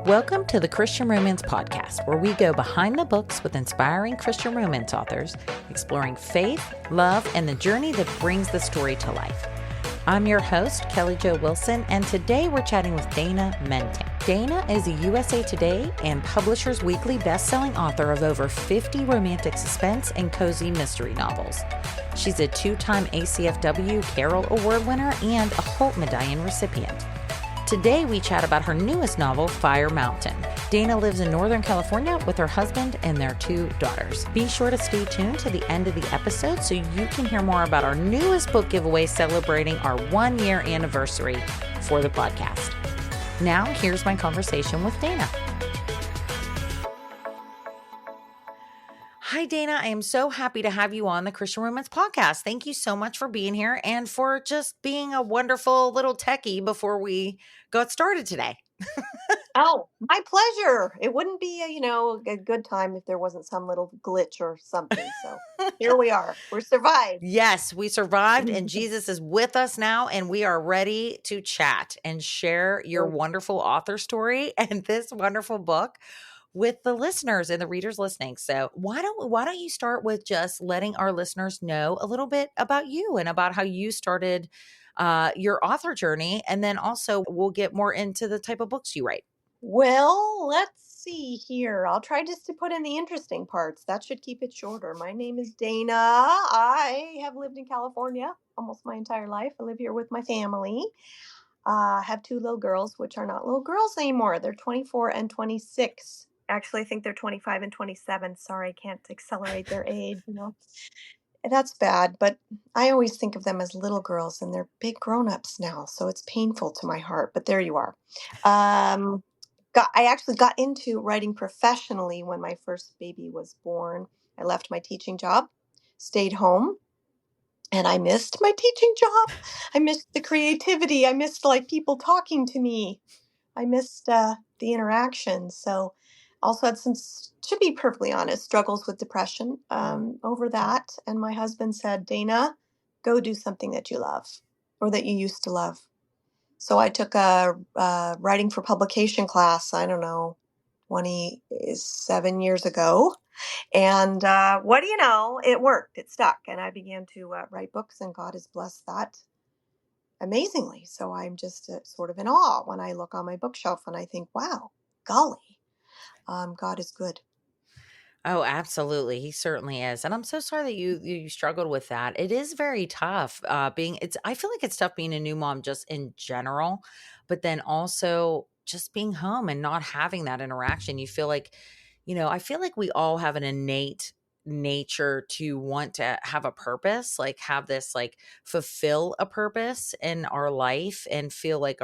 Welcome to the Christian Romance Podcast, where we go behind the books with inspiring Christian romance authors, exploring faith, love, and the journey that brings the story to life. I'm your host, Kelly Jo Wilson, and today we're chatting with Dana Mentink. Dana is a USA Today and Publishers Weekly bestselling author of over 50 romantic suspense and cozy mystery novels. She's a two-time ACFW Carol Award winner and a Holt Medallion recipient. Today, we chat about her newest novel, Fire Mountain. Dana lives in Northern California with her husband and their two daughters. Be sure to stay tuned to the end of the episode so you can hear more about our newest book giveaway celebrating our 1-year anniversary for the podcast. Now, here's my conversation with Dana. Hi, Dana. I am so happy to have you on the Christian Romance Podcast. Thank you so much for being here and for just being a wonderful little techie before we got started today. Oh, my pleasure. It wouldn't be a good time if there wasn't some little glitch or something. So here we are. We're survived. Yes, we survived and Jesus is with us now and we are ready to chat and share your wonderful author story and this wonderful book with the listeners and the readers listening. So why don't you start with just letting our listeners know a little bit about you and about how you started your author journey, and then also we'll get more into the type of books you write. Well, let's see here. I'll try just to put in the interesting parts. That should keep it shorter. My name is Dana. I have lived in California almost my entire life. I live here with my family. I have two little girls, which are not little girls anymore. They're 24 and 26. Actually, I think they're 25 and 27. Sorry, I can't accelerate their age, That's bad, but I always think of them as little girls, and they're big grown-ups now, so it's painful to my heart, but there you are. I actually got into writing professionally when my first baby was born. I left my teaching job, stayed home, and I missed my teaching job. I missed the creativity. I missed people talking to me. I missed the interaction. So also had some, to be perfectly honest, struggles with depression over that. And my husband said, Dana, go do something that you love or that you used to love. So I took a writing for publication class, 27 years ago. And what do you know? It worked. It stuck. And I began to write books, and God has blessed that amazingly. So I'm just sort of in awe when I look on my bookshelf and I think, wow, golly, God is good. Oh, absolutely. He certainly is. And I'm so sorry that you struggled with that. It is very tough I feel like it's tough being a new mom just in general, but then also just being home and not having that interaction. You feel like, I feel like we all have an innate nature to want to have a purpose, like have this like fulfill a purpose in our life and feel like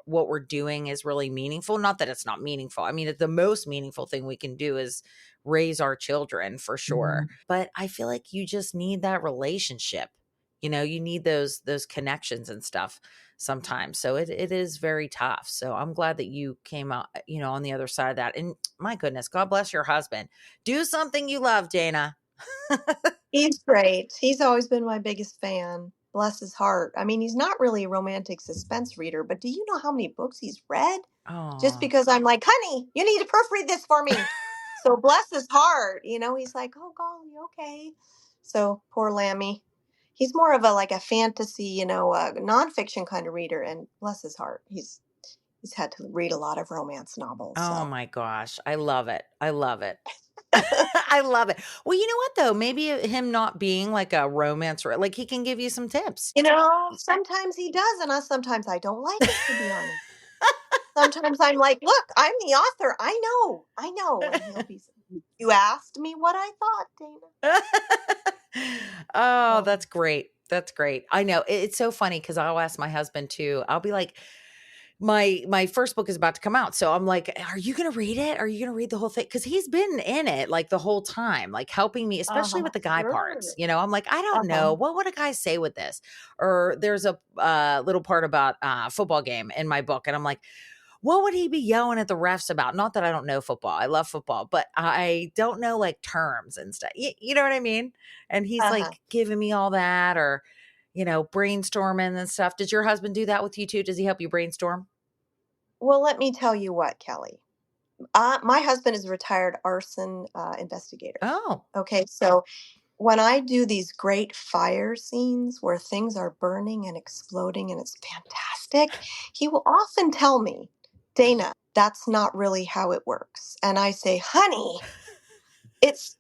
what we're doing is really meaningful. Not that it's not meaningful. I mean, the most meaningful thing we can do is raise our children for sure. Mm-hmm. But I feel like you just need that relationship. You need those connections and stuff sometimes. So it is very tough. So I'm glad that you came out, on the other side of that. And my goodness, God bless your husband. Do something you love, Dana. He's great. He's always been my biggest fan. Bless his heart. I mean, he's not really a romantic suspense reader, but do you know how many books he's read? Oh. Just because I'm like, honey, you need to proofread this for me. So bless his heart. He's like, oh, golly, okay. So poor Lammy. He's more of a fantasy, a nonfiction kind of reader, and bless his heart. He's had to read a lot of romance novels. Oh my gosh. I love it. I love it. I love it. Well, you know what though? Maybe him not being like a romance, like he can give you some tips. Sometimes he does, and sometimes I don't like it, to be honest. Sometimes I'm like, look, I'm the author. I know. And he'll be, you asked me what I thought, Dana. Oh, that's great. That's great. I know. It's so funny because I'll ask my husband too. I'll be like, my first book is about to come out. So I'm like, are you going to read it? Are you going to read the whole thing? Because he's been in it like the whole time, like helping me, especially with the guy parts. I'm like, I don't know. What would a guy say with this? Or there's a little part about football game in my book. And I'm like, what would he be yelling at the refs about? Not that I don't know football. I love football, but I don't know like terms and stuff. You know what I mean? And he's like giving me all that or, brainstorming and stuff. Does your husband do that with you too? Does he help you brainstorm? Well, let me tell you what, Kelly. My husband is a retired arson investigator. Oh, Okay, so when I do these great fire scenes where things are burning and exploding and it's fantastic, he will often tell me, Dana, that's not really how it works. And I say, honey, it's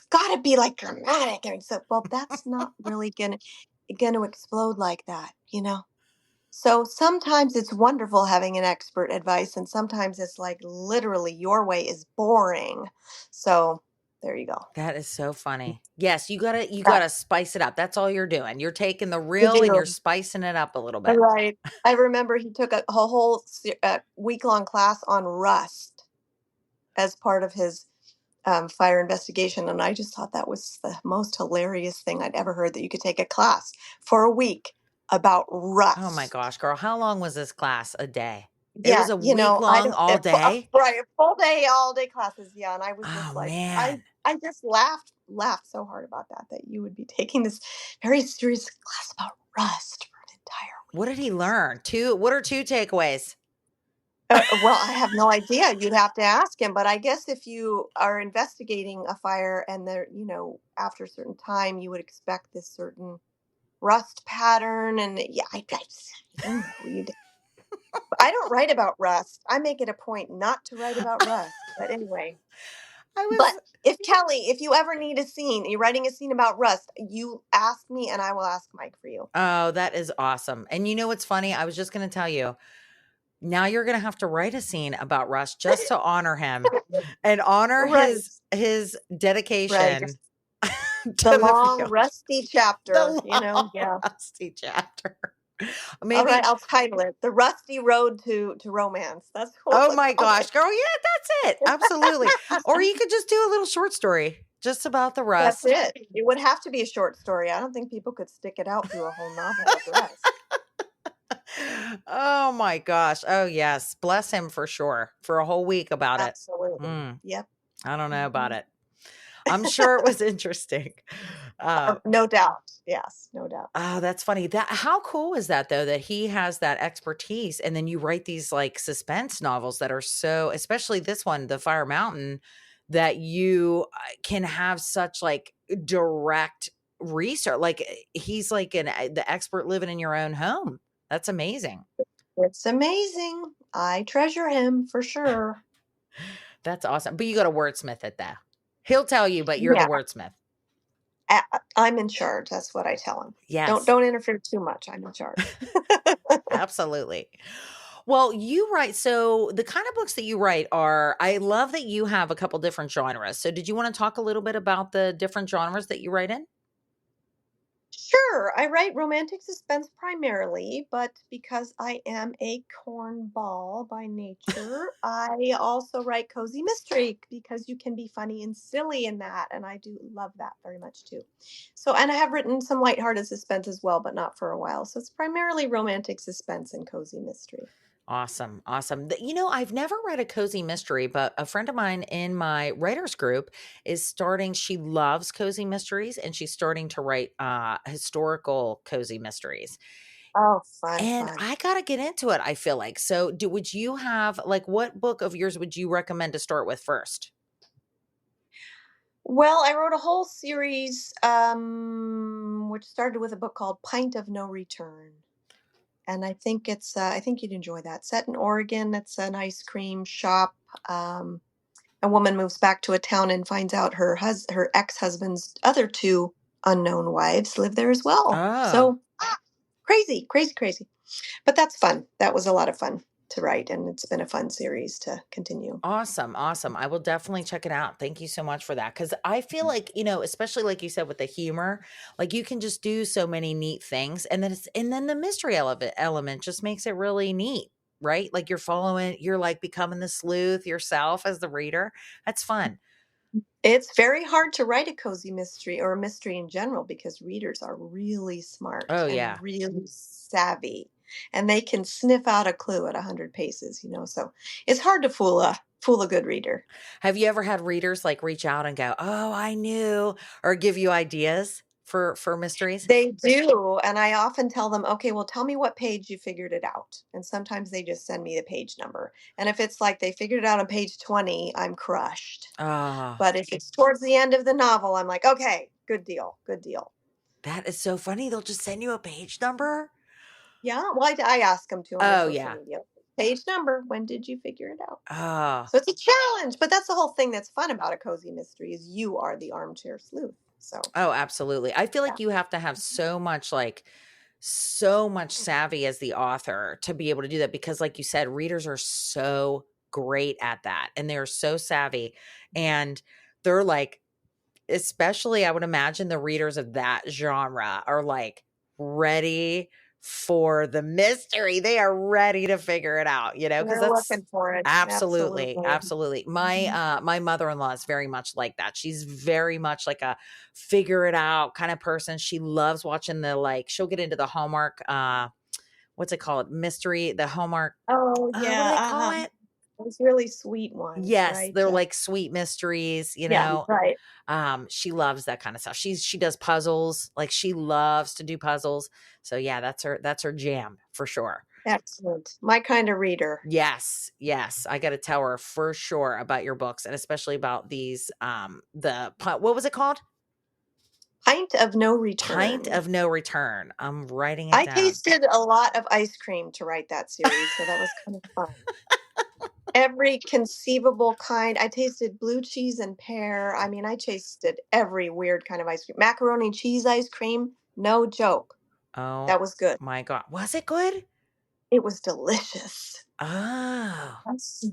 got to be like dramatic. And so, well, that's not really gonna explode like that, you know. So sometimes it's wonderful having an expert advice, and sometimes it's like literally your way is boring. So there you go. that is so funny. Yes, you Yeah, gotta spice it up. That's all you're doing. You're taking the you real and you're do. spicing it up a little bit. Right. I remember he took a whole week-long class on rust as part of his fire investigation, and I just thought that was the most hilarious thing I'd ever heard. That you could take a class for a week about Oh my rust. gosh, girl, how long was this class? A day? It Yeah, was a week I long, don't all day? right, a full day, all day classes, yeah, and I was Oh, just like, man. I just laughed so hard about that you would be taking this very serious class about rust for an entire What did week. he learn? 2 what are 2 takeaways? Well, I have no idea. You'd have to ask him, but I guess if you are investigating a fire and there, after a certain time, you would expect this certain rust pattern, and yeah, I don't know. I don't write about rust. I make it a point not to write about rust. But anyway, I but was if Kelly, if you ever need a scene, you're writing a scene about rust, you ask me and I will ask Mike for you. Oh, that is awesome, and you know what's funny? I was just gonna tell you, now you're gonna have to write a scene about Russ just to honor him and honor Right, his right. dedication The to the long, field. rusty The chapter, long yeah. rusty chapter. All right, Maybe I'll title it "The Rusty Road to Romance." That's what oh we'll my call gosh, it. girl, yeah, that's it, absolutely, or you could just do a little short story just about the That's rust. it. It would have to be a short story. I don't think people could stick it out through a whole novel of rust. Oh my gosh. Oh, yes. Bless him for sure. For a whole week about it. Absolutely. Mm, Yep. I don't know about Mhm. it. I'm sure it was interesting. Uh, No doubt. Yes, no doubt. oh, that's funny. That how cool is that though that he has that expertise and then you write these like suspense novels that are so especially this one, The Fire Mountain, that you can have such like direct research. Like he's like the expert living in your own home. That's amazing. It's amazing. I treasure him for sure. That's awesome, but you gotta wordsmith it though. He'll tell you, but you're the Yeah, wordsmith. I'm in charge. That's what I tell him. Don't Yes, don't interfere too much. I'm in charge. absolutely. Well, you write so the kind of books that you write are I love that you have a couple different genres. So did you wanna talk a little bit about the different genres that you write in? Sure, I write romantic suspense primarily, but because I am a cornball by nature, I also write cozy mystery because you can be funny and silly in that, and I do love that very much too. So, and I have written some lighthearted suspense as well, but not for a while. So it's primarily romantic suspense and cozy mystery. Awesome, awesome. I've never read a cozy mystery, but a friend of mine in my writers group is starting she loves cozy mysteries, and she's starting to write, historical cozy mysteries. Oh, fun, And fun. I gotta get into it, I feel like. So, would you have like, what book of yours would you recommend to start with first? Well, I wrote a whole series, which started with a book called Pint of No Return. And I think you'd enjoy that. Set in Oregon, it's an ice cream shop. Um, a woman moves back to a town and finds out her ex-husband's other two unknown wives live there as well. Oh, So crazy, crazy, crazy. But that's fun. That was a lot of fun to write, and it's been a fun series to continue. awesome, awesome. I will definitely check it out. Thank you so much for that. Cause I feel like, especially like you said with the humor, like you can just do so many neat things. And then the mystery element just makes it really neat, right? Like you're like becoming the sleuth yourself as the reader. That's fun. It's very hard to write a cozy mystery or a mystery in general because readers are really smart Oh, and yeah. really savvy, and they can sniff out a clue at 100 paces, so it's hard to fool a good reader. Have you ever had readers like reach out and go, "Oh, I knew," or give you ideas? for mysteries? They do, and I often tell them, "Okay, well, tell me what page you figured it out." And sometimes they just send me the page number. And if it's like they figured it out on page 20, I'm crushed. Ah, But if it's towards the end of the novel, I'm like, "Okay, good deal, good deal." that is so funny. They'll just send you a page number? Yeah, well, I ask them to on my Oh, social yeah. media. Page number, when did you figure it out? Ah. So it's a challenge, but that's the whole thing that's fun about a cozy mystery is you are the armchair sleuth. So, Oh, absolutely. I feel yeah. like you have to have so much, like, so much savvy as the author to be able to do that because, like you said, readers are so great at that, and they're so savvy, and they're like, especially, I would imagine the readers of that genre are, like, ready for the mystery. They are ready to figure it out, because They're that's looking for it. absolutely, Absolutely. absolutely. My, Mhm. my mother-in-law is very much like that. She's very much like a figure it out kind of person. She loves watching she'll get into the Hallmark, what's it called? Mystery, the Hallmark, Oh, what do yeah, they call it? those really sweet ones, Yes, right? they're like sweet mysteries, Yeah, right. She loves that kind of stuff. She does puzzles, like, she loves to do puzzles. So, yeah, that's her jam for sure. Excellent. My kind of reader. Yes, yes, I gotta tell her for sure about your books, and especially about these, what was it called? Pint of no Pint return. of No Return. I'm writing it I down. tasted a lot of ice cream to write that series, so that was kind of fun. Every conceivable kind. I tasted blue cheese and pear. I mean, I tasted every weird kind of ice cream. Macaroni and cheese ice cream, no joke. Oh That was good. my god. Was it good? It was delicious. Oh. Yes.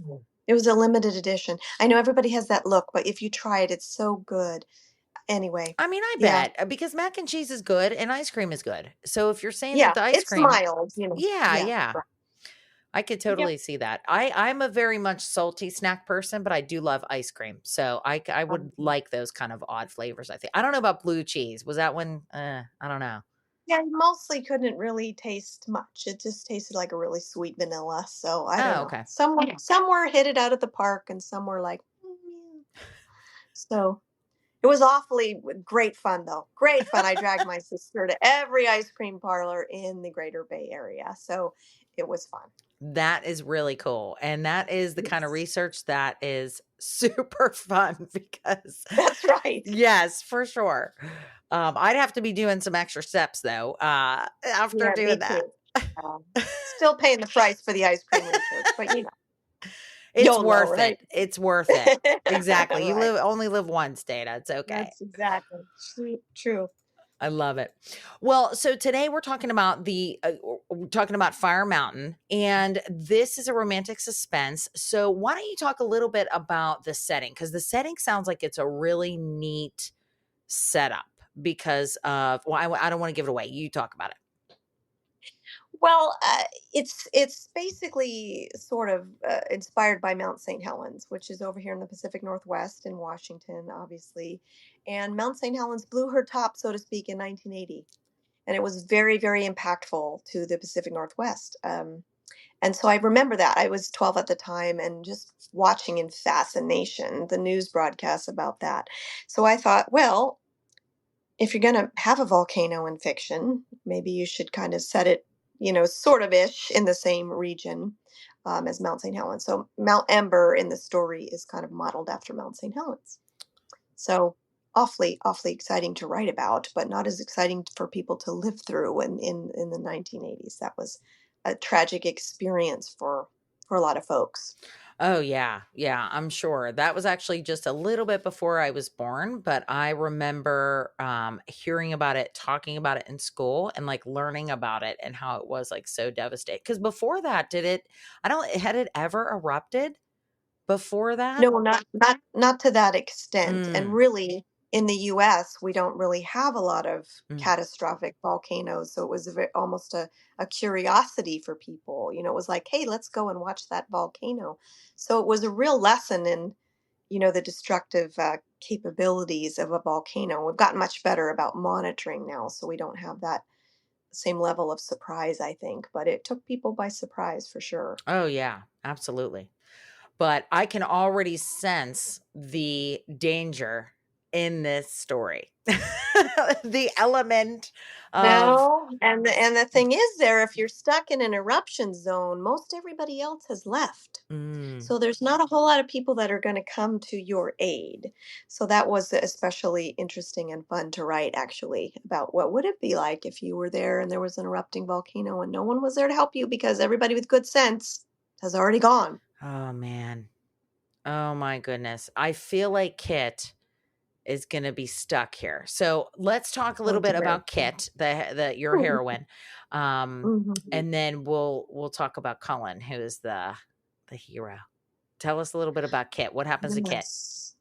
It was a limited edition. I know everybody has that look, but if you try it, it's so good. Anyway, I mean, I yeah, bet, because mac and cheese is good and ice cream is good. So if you're saying that yeah, the ice it's cream, mild, yeah, Yeah, yeah. right. I could Yep. totally see that. I'm a very much salty snack person, but I do love ice cream. So I would Um, like those kind of odd flavors, I think. I don't know about blue cheese. Was that one? I don't know. yeah, I mostly couldn't really taste much. It just tasted like a really sweet vanilla. So I don't Oh, know. okay. Some were hit it out at the park, and some were like, yeah. So it was awfully great fun, though. Great fun. I dragged my sister to every ice cream parlor in the Greater Bay Area, so it was fun. That is really cool. And that is the kind of Yes, research that is super fun because that's right. yes, for sure. I'd have to be doing some extra steps though, after Yeah, me doing that. too. Um, Still paying the price for the ice cream research, but It's YOLO, worth it. right? It's worth it. Exactly. You Right. only live once, Data. It's okay. That's exactly true. I love it. Well, so today we're talking about we're talking about Fire Mountain, and this is a romantic suspense. So why don't you talk a little bit about the setting? Because the setting sounds like it's a really neat setup. Because of I don't want to give it away. You talk about it. Well, it's basically sort of inspired by Mount St. Helens, which is over here in the Pacific Northwest in Washington, obviously. And Mount St. Helens blew her top, so to speak, in 1980, and it was very, very impactful to the Pacific Northwest. And so I remember that I was 12 at the time, and just watching in fascination the news broadcasts about that. So I thought, well, if you're going to have a volcano in fiction, maybe you should kind of set it, sort of ish in the same region as Mount St. Helens. So Mount Ember in the story is kind of modeled after Mount St. Helens. So awfully, awfully exciting to write about, but not as exciting for people to live through in the 1980s. That was a tragic experience for a lot of folks. Oh yeah, yeah, I'm sure. That was actually just a little bit before I was born, but I remember hearing about it, talking about it in school and like learning about it and how it was like so devastating. Cuz before that, I don't had it ever erupted before that? No, not to that extent. And Mm, really, in the US, we don't really have a lot of mm. catastrophic volcanoes. So it was almost a curiosity for people. It was like, hey, let's go and watch that volcano. So it was a real lesson in, the destructive capabilities of a volcano. We've gotten much better about monitoring now, so we don't have that same level of surprise, I think. But it took people by surprise for sure. Oh yeah, absolutely. But I can already sense the danger in this story. The element of No, and the thing is there, if you're stuck in an eruption zone, most everybody else has left. mm, So there's not a whole lot of people that are going to come to your aid. So that was especially interesting and fun to write actually about what would it be like if you were there and there was an erupting volcano and no one was there to help you because everybody with good sense has already gone. oh man. Oh my goodness. I feel like Kit is going to be stuck here. So let's talk a Oh little bit dear. about Kit, the your heroine, Mhm. and then we'll talk about Cullen, who is the hero. Tell us a little bit about Kit. What happens to Kit? Yes.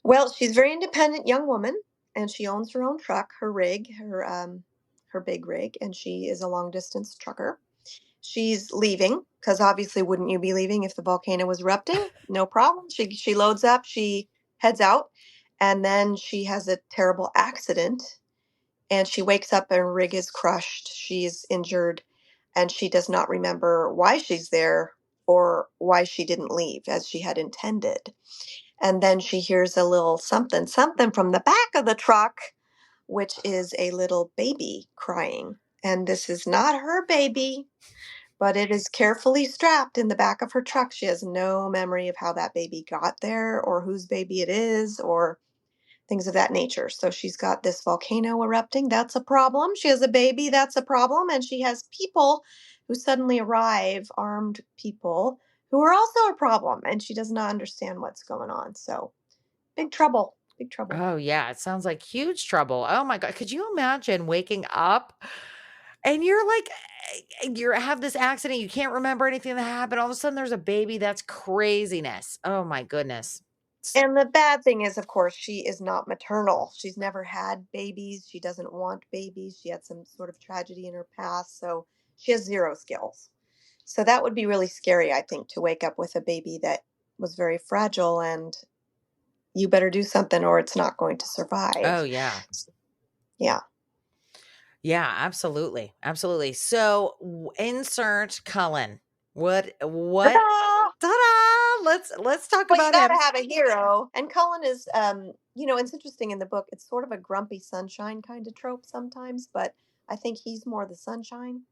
Well, she's a very independent young woman, and she owns her own truck, her rig, her big rig, and she is a long distance trucker. She's leaving because obviously, wouldn't you be leaving if the volcano was erupting? No problem. She loads up, she heads out, and then she has a terrible accident, and she wakes up and her rig is crushed. She's injured, and she does not remember why she's there or why she didn't leave as she had intended. And then she hears a little something, something from the back of the truck, which is a little baby crying. And this is not her baby, but it is carefully strapped in the back of her truck. She has no memory of how that baby got there or whose baby it is or things of that nature. So she's got this volcano erupting. That's a problem. She has a baby. That's a problem. And she has people who suddenly arrive, armed people who are also a problem. And she does not understand what's going on. So big trouble. Big trouble. Oh yeah, it sounds like huge trouble. Oh my god, could you imagine waking up and you're like you have this accident, you can't remember anything that happened. All of a sudden there's a baby. That's craziness. Oh my goodness. And the bad thing is, of course, she is not maternal. She's never had babies. She doesn't want babies. She had some sort of tragedy in her past. So she has zero skills. So that would be really scary, I think, to wake up with a baby that was very fragile and you better do something or it's not going to Oh survive. yeah. Yeah. Yeah, absolutely. Absolutely. So insert Cullen. What Ta-da! ta-da! Let's talk Well, you about got to him. have a hero. And Cullen is, it's interesting in the book. It's sort of a grumpy sunshine kind of trope sometimes, but I think he's more the sunshine.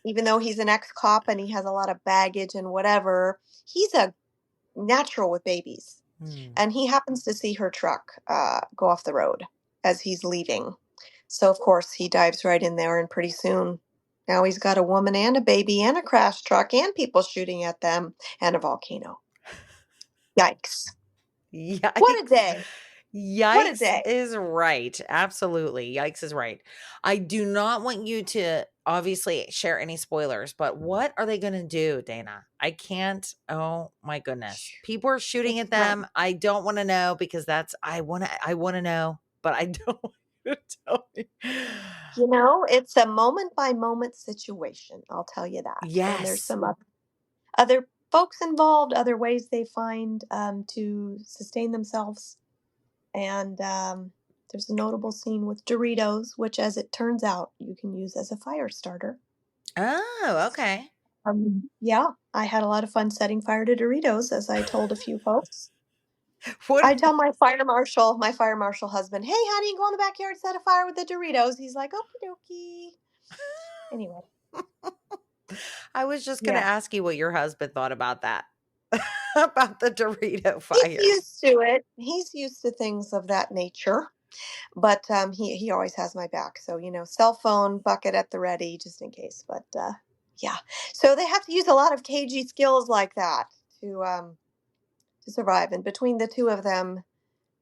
Even though he's an ex cop and he has a lot of baggage and whatever, he's a natural with babies. Hmm. And he happens to see her truck go off the road as he's leaving. So, of course, he dives right in there, and pretty soon, now he's got a woman and a baby and a crash truck and people shooting at them and a volcano. Yikes. What a Yikes. day. What a Yikes day. is right. Absolutely. Yikes is right. I do not want you to obviously share any spoilers, but what are they going to do, Dana? I can't. Oh my goodness. People are shooting It's at grim. them. I don't want to know because I want to know, but I don't want you to tell me. It's a moment by moment situation. I'll tell you that. And there's Yes. some other folks involved, other ways they find to sustain themselves. And there's a notable scene with Doritos, which, as it turns out, you can use as a fire starter. Oh, okay. Yeah, I had a lot of fun setting fire to Doritos, as I told a few folks. What I tell my fire marshal husband, "Hey, honey, go in the backyard, set a fire with the Doritos." He's like, "Okie dokie." Anyway, I was just going to yeah, ask you what your husband thought about that. About the Dorito he's fire. used to it. He's used to things of that nature. But he always has my back. So cell phone bucket at the ready just in case. But yeah, so they have to use a lot of cagey skills like that to survive. And between the two of them,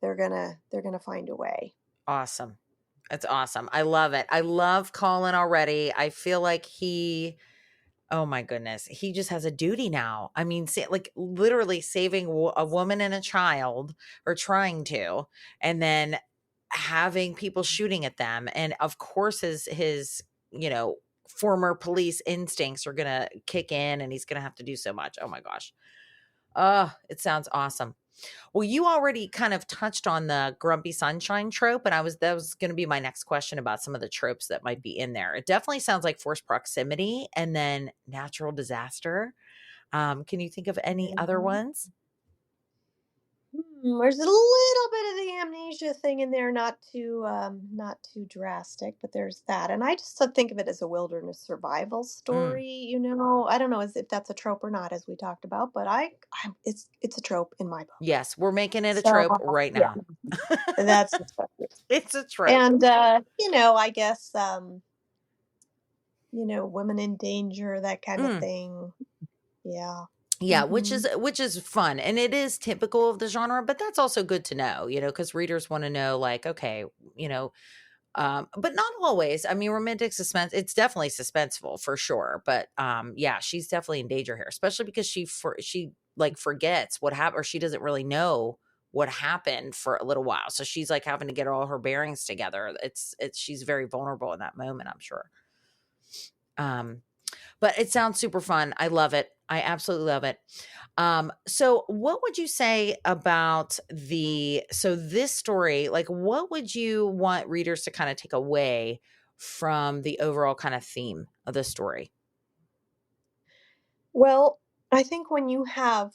they're gonna find a way. Awesome. It's awesome. I love it. I love Colin already. I feel like oh my goodness, he just has a duty now. I mean, like literally saving a woman and a child, or trying to, and then having people shooting at them. And of course, his, former police instincts are going to kick in and he's going to have to do so much. Oh my gosh. Oh, it sounds awesome. Well, you already kind of touched on the grumpy sunshine trope, and that was going to be my next question about some of the tropes that might be in there. It definitely sounds like forced proximity and then natural disaster. Can you think of any other Mhm. ones? There's a little bit of the amnesia thing in there, not too drastic, but there's that. And I just think of it as a wilderness survival Mm, story. I don't know as if that's a trope or not, as we talked about, but it's a trope in my book. yes, we're making it a So trope right yeah, now. that's the subject. It's a trope. And I guess women in danger, that kind of Mm. thing. Yeah. Yeah, Hmm. which is fun, and it is typical of the genre, but that's also good to know, because readers wanna know, like, okay, you know, but not always. I mean, romantic suspense, it's definitely suspenseful for sure, but, yeah, she's definitely in danger here, especially because she, like, forgets what happened, or she doesn't really know what happened for a little while, so she's, like, having to get all her bearings together. It's she's very vulnerable in that moment, I'm sure. Um but it sounds super fun. I love it. I absolutely love it. So what would you say about this story, like what would you want readers to kind of take away from the overall kind of theme of the story? Well, I think when you have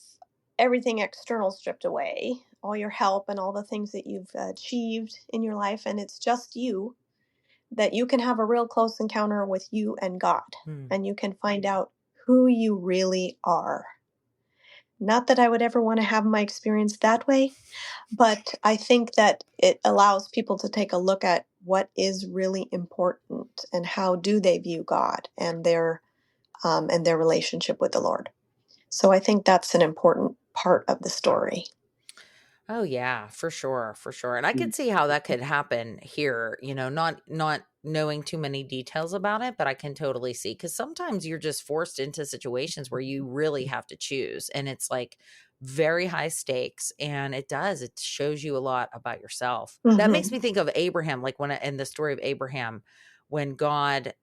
everything external stripped away, all your help and all the things that you've achieved in your life, and it's just you, that you can have a real close encounter with you and God, Hmm. and you can find out who you really are. Not that I would ever want to have my experience that way, but I think that it allows people to take a look at what is really important and how do they view God and their relationship with the Lord. So I think that's an important part of the story. Oh yeah, for sure, for sure. And I could see how that could happen here, not knowing too many details about it, but I can totally see cuz sometimes you're just forced into situations where you really have to choose and it's like very high stakes and it shows you a lot about yourself. That makes Mhm. me think of Abraham like in the story of Abraham when God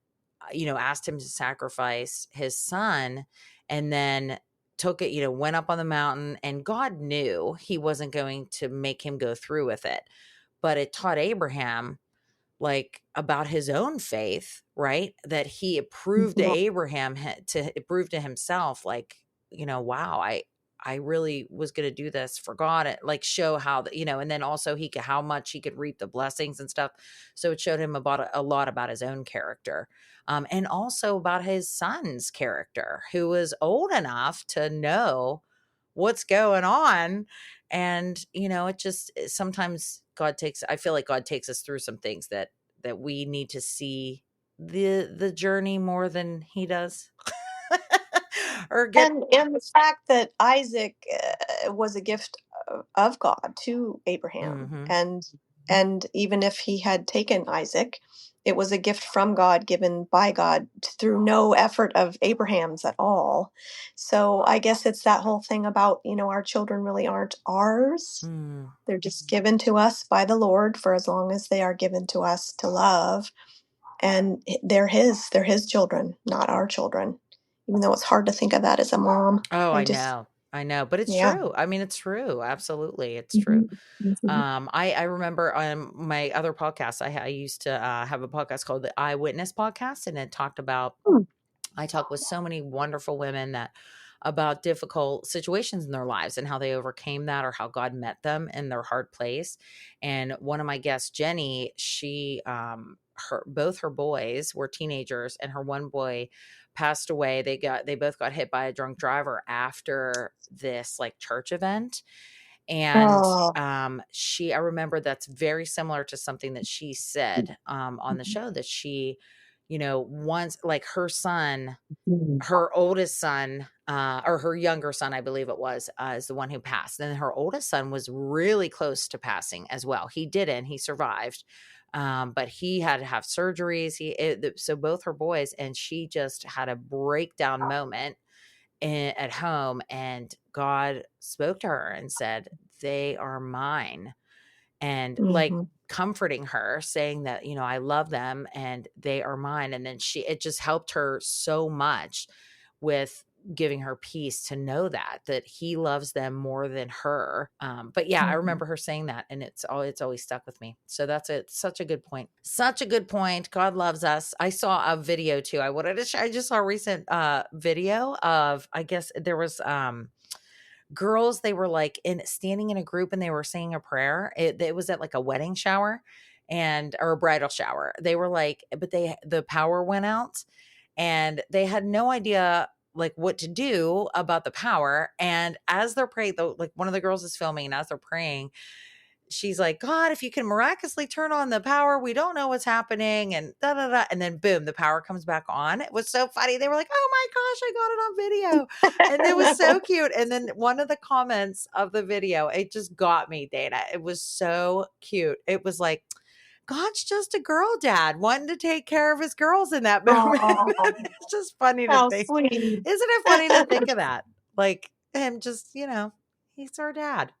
asked him to sacrifice his son and then took it, went up on the mountain and God knew he wasn't going to make him go through with it. But it taught Abraham like about his own faith, right? That he approved to Mhm. Abraham to prove to himself, like, wow, I really was going to do this for God. Like show how and then also how much he could reap the blessings and stuff. So it showed him about a lot about his own character, and also about his son's character, who was old enough to know what's going on. And sometimes I feel like God takes us through some things that we need to see the journey more than he does. Or get And the fact that Isaac was a gift of God to Abraham, Mhm. and even if he had taken Isaac, it was a gift from God, given by God through no effort of Abraham's at all. So I guess it's that whole thing about our children really aren't ours. Mm. They're just given to us by the Lord for as long as they are given to us to love. And they're his children, not our children. Even though it's hard to think of that as a mom. Oh, I I just know. I know, but it's Yeah. true. I mean, it's true. Absolutely, it's true. Mhm. Mhm. I remember on my other podcast, I used to have a podcast called the Eyewitness Podcast, and it talked about Hmm. I talk with so many wonderful women that about difficult situations in their lives and how they overcame that or how God met them in their hard place. And one of my guests, Jenny, she her both her boys were teenagers and her one boy passed away. They both got hit by a drunk driver after this like church event. And Oh. I remember that's very similar to something that she said on the show that she once like her oldest son, or her younger son, I believe it was, is the one who passed. And her oldest son was really close to passing as well. He didn't, he survived. But he had to have surgeries. So both her boys, and she just had a breakdown moment at home. And God spoke to her and said, "They are mine." And like Mhm. comforting her saying that I love them and they are mine, and then it just helped her so much with giving her peace to know that he loves them more than her. But yeah, I Mhm. remember her saying that, and it's always stuck with me. So such a good point, such a good point. God loves us. I saw a video too. I just saw a recent video of, I guess there was girls, they were like standing in a group and they were saying a prayer. It was at like a wedding shower and or a bridal shower. They were like, but the power went out and they had no idea like what to do about the power. And as they're praying, though, like one of the girls is filming, and as they're praying, she's like, God, if you can miraculously turn on the power, we don't know what's happening. And da da da. And then boom, the power comes back on. It was so funny. They were like, oh my gosh, I got it on video. And it was so cute. And then one of the comments of the video, it just got me, Dana. It was so cute. It was like, God's just a girl dad wanting to take care of his girls in that moment. Oh, It's just funny to how think. sweet. Isn't it funny to think of that? Like him just, he's our dad.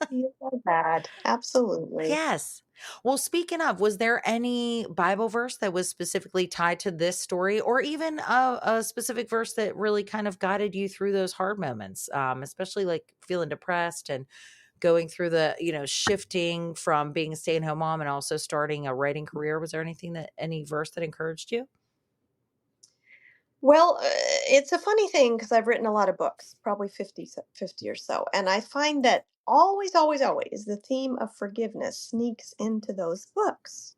You so bad. Absolutely. Yes. Well, speaking of, was there any Bible verse that was specifically tied to this story, or even a specific verse that really kind of guided you through those hard moments, especially like feeling depressed and going through the, shifting from being a stay-at-home mom and also starting a writing career? Was there any verse that encouraged you? Well, it's a funny thing because I've written a lot of books, probably 50 or so. And I find that always, always, always the theme of forgiveness sneaks into those books.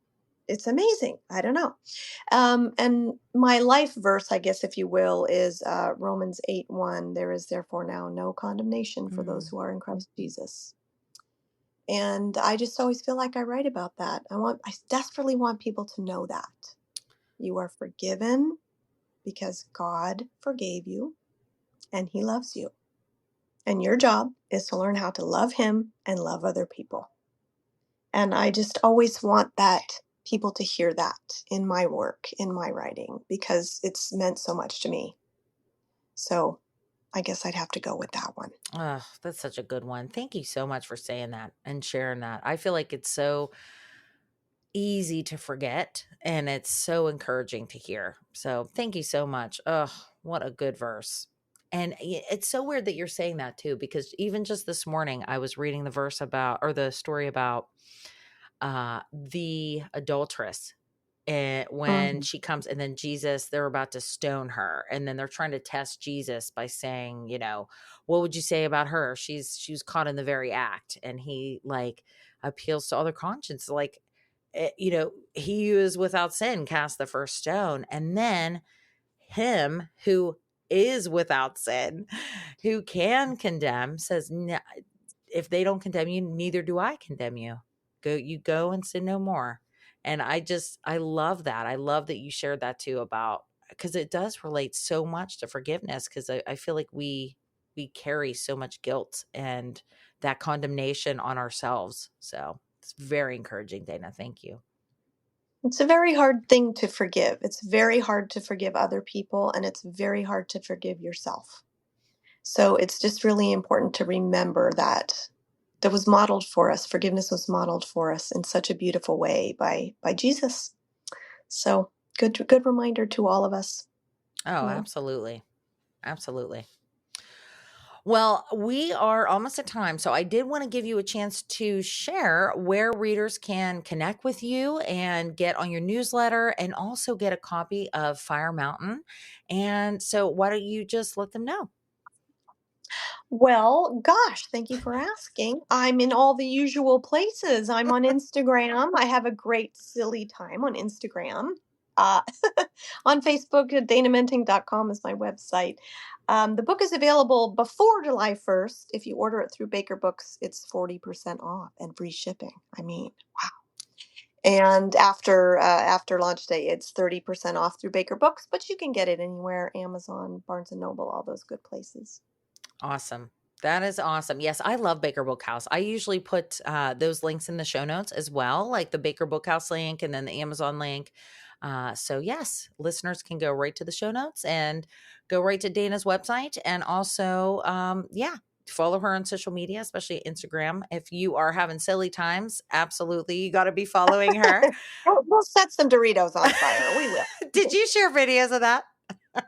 It's amazing. I don't know. And my life verse, I guess, if you will, is Romans 8:1. There is therefore now no condemnation for those Mm. who are in Christ Jesus. And I just always feel like I write about that. I desperately want people to know that you are forgiven because God forgave you and He loves you. And your job is to learn how to love Him and love other people. And I just always want that people to hear that in my work, in my writing, because it's meant so much to me. So I guess I'd have to go with that one. Oh, that's such a good one. Thank you so much for saying that and sharing that. I feel like it's so easy to forget and it's so encouraging to hear. So thank you so much. Oh, what a good verse. And it's so weird that you're saying that too, because even just this morning, I was reading the verse about, or the story about the adulteress. And when Mhm. she comes, and then Jesus, they're about to stone her, and then they're trying to test Jesus by saying, what would you say about her? She was caught in the very act, and he like appeals to all their conscience, like, he who is without sin cast the first stone, and then him who is without sin, who can condemn, says, "No, if they don't condemn you, neither do I condemn you. Go and sin no more." And I love that. I love that you shared that too, about, because it does relate so much to forgiveness. Because I feel like we carry so much guilt and that condemnation on ourselves. So it's very encouraging, Dana. Thank you. It's a very hard thing to forgive. It's very hard to forgive other people, and it's very hard to forgive yourself. So it's just really important to remember that was modeled for us. Forgiveness was modeled for us in such a beautiful way by Jesus. So good reminder to all of us. Oh, Yeah. absolutely. Absolutely. Well, we are almost at time. So I did want to give you a chance to share where readers can connect with you and get on your newsletter and also get a copy of Fire Mountain. And so why don't you just let them know? Well, gosh, thank you for asking. I'm in all the usual places. I'm on Instagram. I have a great silly time on Instagram. Uh, on Facebook, danamenting.com is my website. The book is available before July 1st. If you order it through Baker Books, it's 40% off and free shipping. I mean, wow. And after launch day, it's 30% off through Baker Books, but you can get it anywhere, Amazon, Barnes and Noble, all those good places. Awesome. That is awesome. Yes, I love Baker Bookhouse. I usually put those links in the show notes as well, like the Baker Bookhouse link and then the Amazon link. So, yes, listeners can go right to the show notes and go right to Dana's website. And also, yeah, follow her on social media, especially Instagram. If you are having silly times, absolutely, you got to be following her. We'll set some Doritos on fire. We will. Did you share videos of that?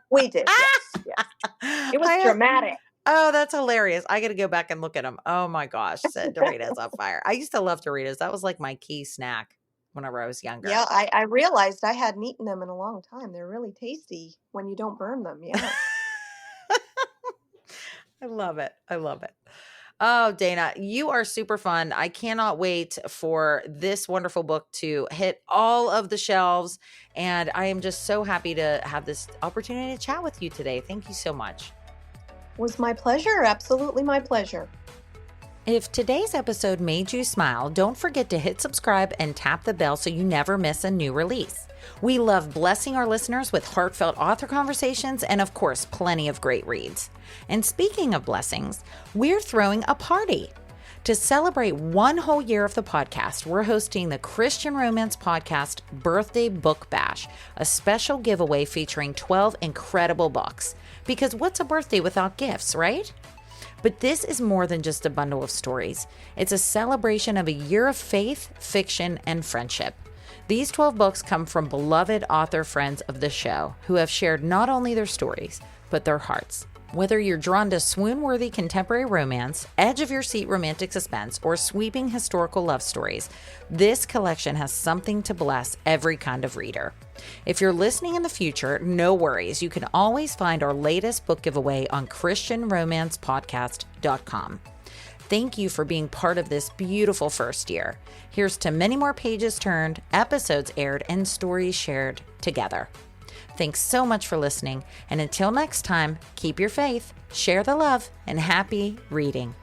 We did, yes, yes. It was I dramatic. Oh, that's hilarious. I gotta go back and look at them. Oh my gosh, set Doritos on fire. I used to love Doritos. That was like my key snack whenever I was younger. Yeah, I realized I hadn't eaten them in a long time. They're really tasty when you don't burn them. Yeah. I love it. I love it. Oh, Dana, you are super fun. I cannot wait for this wonderful book to hit all of the shelves. And I am just so happy to have this opportunity to chat with you today. Thank you so much. Was my pleasure. Absolutely my pleasure. If today's episode made you smile, don't forget to hit subscribe and tap the bell so you never miss a new release. We love blessing our listeners with heartfelt author conversations and, of course, plenty of great reads. And speaking of blessings, we're throwing a party. To celebrate one whole year of the podcast, we're hosting the Christian Romance Podcast Birthday Book Bash, a special giveaway featuring 12 incredible books. Because what's a birthday without gifts, right? But this is more than just a bundle of stories. It's a celebration of a year of faith, fiction, and friendship. These 12 books come from beloved author friends of the show who have shared not only their stories, but their hearts. Whether you're drawn to swoon-worthy contemporary romance, edge-of-your-seat romantic suspense, or sweeping historical love stories, this collection has something to bless every kind of reader. If you're listening in the future, no worries. You can always find our latest book giveaway on ChristianRomancePodcast.com. Thank you for being part of this beautiful first year. Here's to many more pages turned, episodes aired, and stories shared together. Thanks so much for listening, and until next time, keep your faith, share the love, and happy reading.